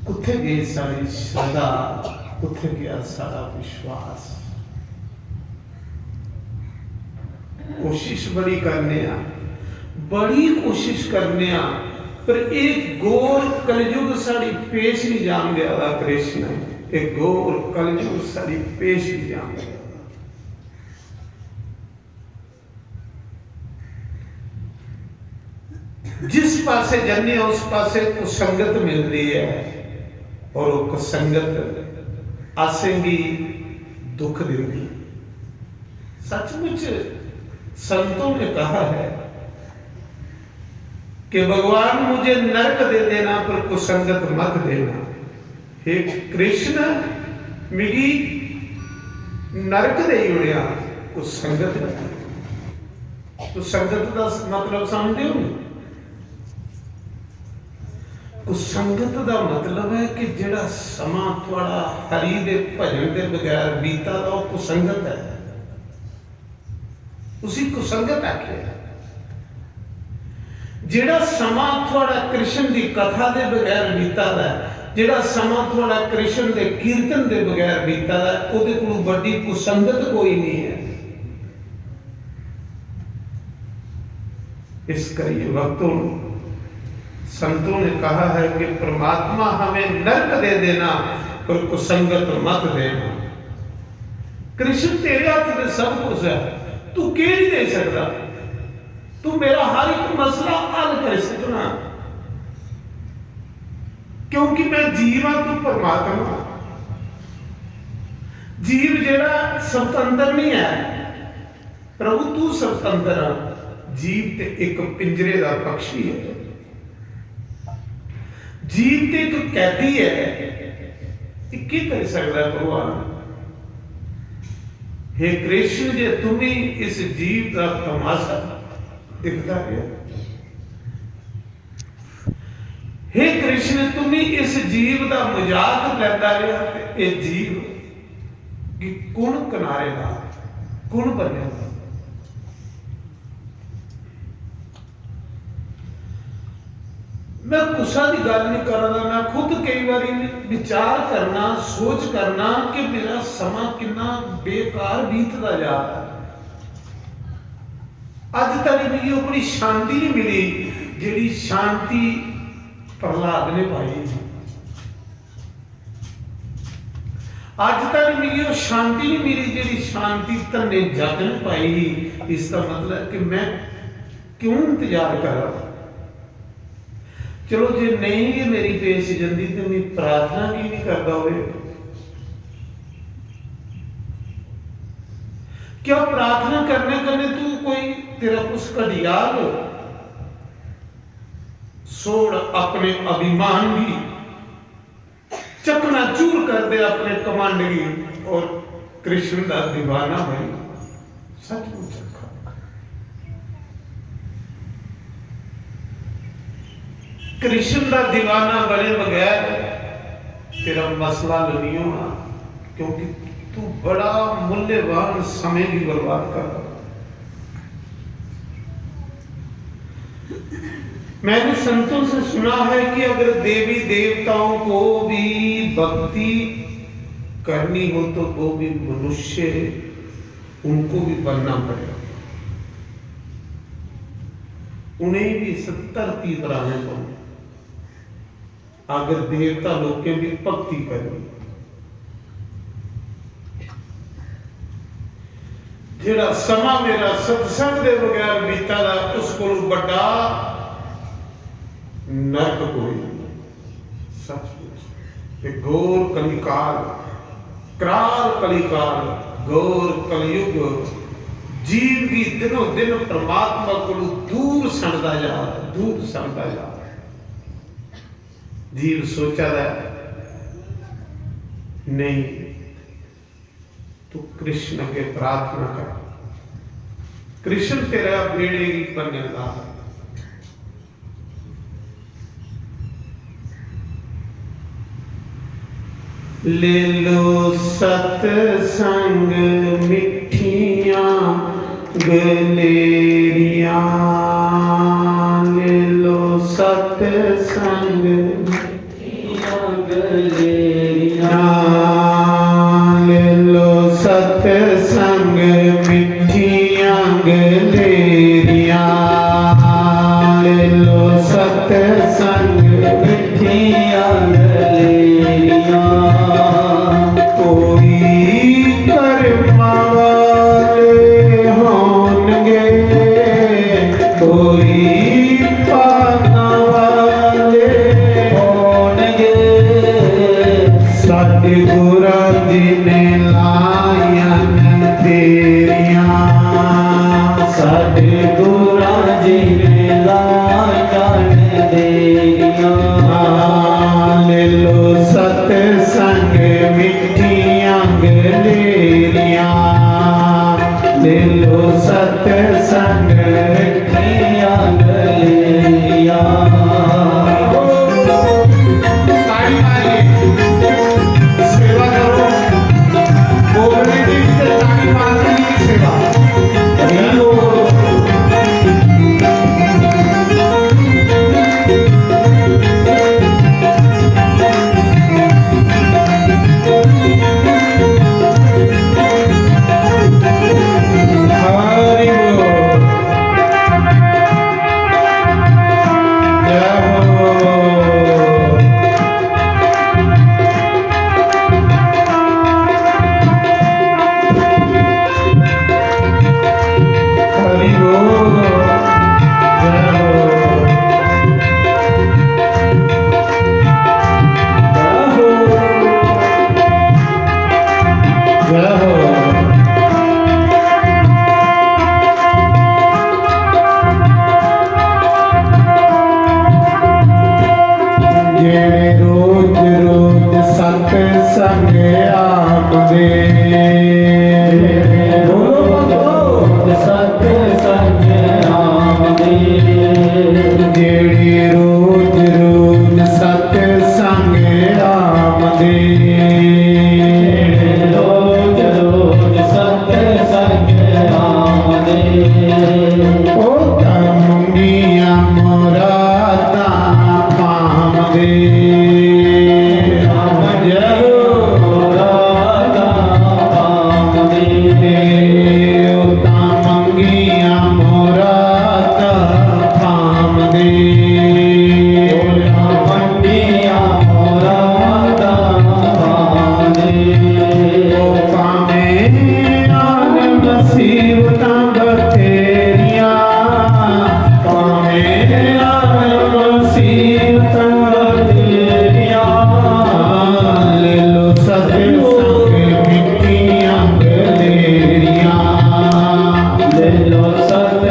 उत्थे गई सारी श्रद्धा, उत्थे गया सारा विश्वास। कोशिश बड़ी करने आ, बड़ी कोशिश करने आ, पर एक गोर कलयुग साड़ी पेश नहीं जान दिया कृष्ण, एक गोर कलयुग साड़ी पेश नहीं जान दिया। जिस पासे जाने उस पासे कुसंगत मिलती है, और वो कुसंगत आसेंगी दुख देगी। सचमुच संतों ने कहा है कि भगवान मुझे नरक दे देना पर कुसंगत मत देना। हे कृष्ण मिगी नरक दे उड़िया, कुसंगत तो संगत का मतलब समझते हो? कुसंगत का मतलब है कि जिहड़ा समा थोड़ा हरि दे भजन के बगैर बीता दा वो कुसंगत है, उसी कुसंगत आखिया। जिहड़ा समा थोड़ा कृष्ण की कथा के बगैर बीता दा, जिहड़ा समा थोड़ा कृष्ण के कीर्तन के बगैर बीता दा, उहदे कोलों बड़ी कुसंगत कोई नहीं है। इस करिए भक्तों, संतों ने कहा है कि परमात्मा हमें नरक दे देना पर कुसंगत मत देना। कृष्ण तेरे हाथ में सब कुछ है, तू क्यों नहीं दे सकता? तू मेरा हर एक मसला हल कर सकना, क्योंकि मैं जीव हाँ, तू परमात्मा। जीव जेड़ा स्वतंत्र नहीं है, प्रभु तू स्वतंत्र है। जीव ते एक पिंजरे का पक्षी है, जीव ते एक कैदी है, की कर सकता है भगवान? हे कृष्ण जे तुम्हें इस जीव का तमाशा दिखता है, हे कृष्ण तुम्हें इस जीव का मजाक लेता रहा, ये जीव कि कौन किनारे का कौन बनेगा? मैं गुस्सा की गल नहीं कर रहा, मैं खुद कई बार विचार करना, सोच करना कि मेरा समा कितना बेकार बीतता जा रहा है। अज तक मुझे अपनी शांति नहीं मिली, जिहड़ी शांति प्रहलाद ने पाई। अज तक मुझे वो शांति नहीं मिली जिहड़ी शांति धन्ने जग ने पाई। इसका मतलब है कि मैं क्यों इंतजार करा? चलो जे नहीं भी मेरी पेश जल्दी तो मैं प्रार्थना की नहीं करता हो। क्या प्रार्थना करने करने तू कोई तेरा कुछ घड़ियाल सोड़ अपने अभिमान की, चकना चूर कर दे अपने कमांड की, और कृष्ण का दीवाना भाई सचमुच कृष्ण का दीवाना बने बगैर तेरा मसला नहीं होना, क्योंकि तू बड़ा मूल्यवान समय भी बर्बाद कर रहा। मैंने संतों से सुना है कि अगर देवी देवताओं को भी भक्ति करनी हो तो वो भी मनुष्य, उनको भी बनना पड़ेगा, उन्हें भी 70 पर आने पड़ेगा अगर देवता लोग के भी भक्ति करनी। जेड़ा समा मेरा सत्संग के बगैर बीता दा, उसको बड़ा नरक कोई नहीं। सचमुच घोर कलिकाल, कराल कलिकाल, घोर कलयुग, जीव भी दिनों दिन परमात्मा को दूर सड़ता जा, दूर सड़ता जा। जीव सोचा नहीं, तू कृष्ण के प्रार्थना कर, कृष्ण तेरा बेड़े की बनेगा। ले लो सत्संग मिठियां गलेरिया, ले लो सत्संग ले लो सत्संग मिठियां गलेरिया, ले लो सत्संग मिठियां गलेरिया, कोई कर्मा वाले होंगे, कोई पाना वाले होणगे, साडे गुरा जी ने लायन तेरिया, साडे गुरा जी ने लायन तेरिया, ले लो सत्संग मिठियां गलेरिया, ले लो सत्संग मिठियां गलेरिया। ताली मारिए, सेवा करो, बोलने की ताली मारने की सेवा। हरि बोल, जय हो। हरि बोल, जय हो। जय हो। ਜਿਹੜੇ ਰੋਜ਼ ਰੋਜ਼ ਸਤਸੰਗ ਆਮਦੇ, सत्संग आमदे, ਜਿਹੜੀ ਰੋਜ਼ ਰੋਜ਼ ਸਤਸੰਗ ਆਮਦੇ, रोज रोज सत्संग आमदे, ਉਹ ਤਾਂ ਮੰਗੀਆਂ ਮੁਰਾਦਾਂ ਪਾਮਦੇ। ਜੈ ਹੋ राधा आमदे, ਉਹ ਤਾਂ ਮੰਗੀਆਂ ਮੁਰਾਦਾਂ ਪਾਮਦੇ। मंडिया राधा आमदे, ਉਹ ਭਾਵੇਂ ਆਨ ਮੁਸੀਬਤਾਂ ਬਥੇਰੀਆਂ, ਭਾਵੇਂ ਆਨ ਮੁਸੀਬਤਾਂ ਬਥੇਰੀਆਂ, ਲੈ ਲੋ ਸਤਸੰਗ ਮਿੱਠੀਆਂ ਗਲੇਰੀਆਂ, ले लो सत्संग